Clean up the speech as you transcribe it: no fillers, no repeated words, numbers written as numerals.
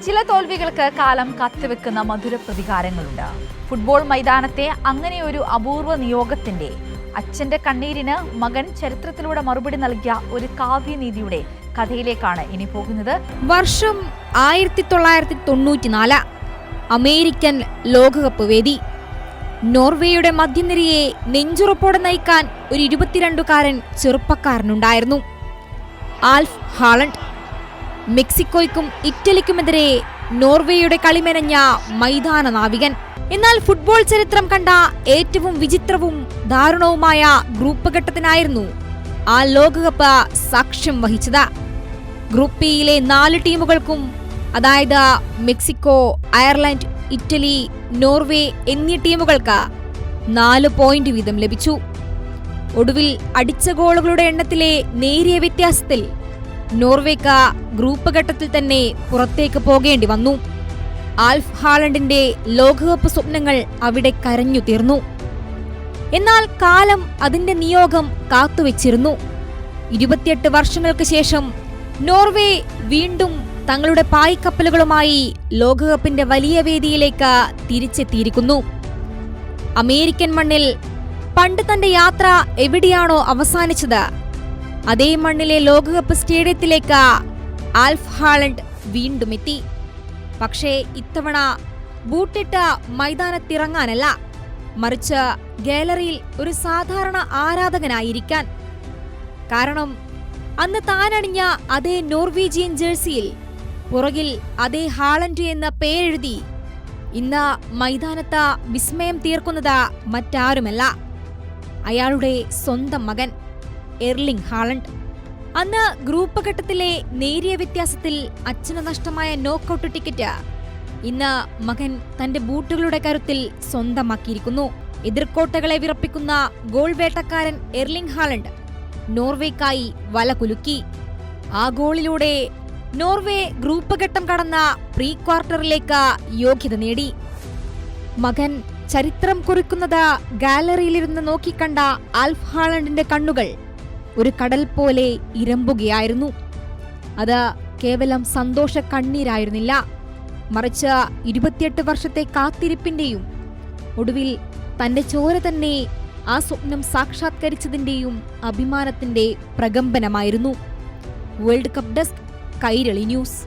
ചില തോൽവികൾക്ക് കാലം കത്തിവെക്കുന്ന മധുര പ്രതികാരങ്ങളുണ്ട്. ഫുട്ബോൾ മൈതാനത്തെ അങ്ങനെയൊരു അപൂർവ നിയോഗത്തിന്റെ അച്ഛന്റെ കണ്ണീരിന് മകൻ ചരിത്രത്തിലൂടെ മറുപടി നൽകിയ ഒരു കാവ്യനീതിയുടെ കഥയിലേക്കാണ് ഇനി പോകുന്നത്. വർഷം 1994. അമേരിക്കൻ ലോകകപ്പ് വേദി. നോർവേയുടെ മധ്യനിരയെ നെഞ്ചുറപ്പോടെ നയിക്കാൻ ഒരു 22കാരൻ ചെറുപ്പക്കാരനുണ്ടായിരുന്നു, ആൽഫ് ഹാളണ്ട്. മെക്സിക്കോയ്ക്കും ഇറ്റലിക്കുമെതിരെ നോർവേയുടെ കളിമെനഞ്ഞ മൈതാന നാവികൻ. എന്നാൽ ഫുട്ബോൾ ചരിത്രം കണ്ട ഏറ്റവും വിചിത്രവും ദാരുണവുമായ ഗ്രൂപ്പ് ഘട്ടത്തിനായിരുന്നു ആ ലോകകപ്പ് സാക്ഷ്യം വഹിച്ചത്. ഗ്രൂപ്പ് ഇയിലെ 4 ടീമുകൾക്കും, അതായത് മെക്സിക്കോ, അയർലൻഡ്, ഇറ്റലി, നോർവേ എന്നീ ടീമുകൾക്ക് 4 പോയിന്റ് വീതം ലഭിച്ചു. ഒടുവിൽ അടിച്ച ഗോളുകളുടെ എണ്ണത്തിലെ നേരിയ വ്യത്യാസത്തിൽ നോർവേക്ക് ഗ്രൂപ്പ് ഘട്ടത്തിൽ തന്നെ പുറത്തേക്ക് പോകേണ്ടി വന്നു. ആൽഫ് ഹാളണ്ടിന്റെ ലോകകപ്പ് സ്വപ്നങ്ങൾ അവിടെ കരഞ്ഞു തീർന്നു. എന്നാൽ കാലം അതിന്റെ നിയോഗം കാത്തുവച്ചിരുന്നു. 28 വർഷങ്ങൾക്ക് ശേഷം നോർവേ വീണ്ടും തങ്ങളുടെ പായ്ക്കപ്പലുകളുമായി ലോകകപ്പിന്റെ വലിയ വേദിയിലേക്ക് തിരിച്ചെത്തിയിരിക്കുന്നു. അമേരിക്കൻ മണ്ണിൽ പണ്ട് തന്റെ യാത്ര എവിടെയാണോ അവസാനിച്ചത്, അതേ മണ്ണിലെ ലോകകപ്പ് സ്റ്റേഡിയത്തിലേക്ക് ആൽഫ് ഹാളണ്ട് വീണ്ടും എത്തി. പക്ഷേ ഇത്തവണ ബൂട്ടിട്ട് മൈതാനത്തിറങ്ങാനല്ല, മറിച്ച് ഗാലറിയിൽ ഒരു സാധാരണ ആരാധകനായിരിക്കാൻ. കാരണം അന്ന് താനണിഞ്ഞ അതേ നോർവീജിയൻ ജേഴ്സിയിൽ പുറകിൽ അതേ ഹാളണ്ട് എന്ന പേരെഴുതി ഇന്ന് മൈതാനത്ത് വിസ്മയം തീർക്കുന്നത് മറ്റാരുമല്ല, അയാളുടെ സ്വന്തം മകൻ എർലിംഗ് ഹാളണ്ട്. അന്ന് ഗ്രൂപ്പ് ഘട്ടത്തിലെ നേരിയ വ്യത്യാസത്തിൽ അച്ഛന് നഷ്ടമായ നോക്കൌട്ട് ടിക്കറ്റ് ഇന്ന് മകൻ തന്റെ ബൂട്ടുകളുടെ കരുത്തിൽ സ്വന്തമാക്കിയിരിക്കുന്നു. എതിർക്കോട്ടകളെ വിറപ്പിക്കുന്ന ഗോൾ വേട്ടക്കാരൻ എർലിംഗ് ഹാളണ്ട് നോർവേക്കായി വല കുലുക്കി. ആ ഗോളിലൂടെ നോർവേ ഗ്രൂപ്പ് ഘട്ടം കടന്ന പ്രീ ക്വാർട്ടറിലേക്ക് യോഗ്യത നേടി. മകൻ ചരിത്രം കുറിക്കുന്നത് ഗാലറിയിലിരുന്ന് നോക്കിക്കണ്ട ആൽഫ് ഹാളണ്ടിന്റെ കണ്ണുകൾ ഒരു കടൽ പോലെ ഇരമ്പുകയായിരുന്നു. അത് കേവലം സന്തോഷ കണ്ണീരായിരുന്നില്ല, മറിച്ച് 28 വർഷത്തെ കാത്തിരിപ്പിന്റെയും ഒടുവിൽ തന്റെ ചോര തന്നെ ആ സ്വപ്നം സാക്ഷാത്കരിച്ചതിന്റെയും അഭിമാനത്തിന്റെ പ്രകമ്പനമായിരുന്നു. World cup desk, Kairali news.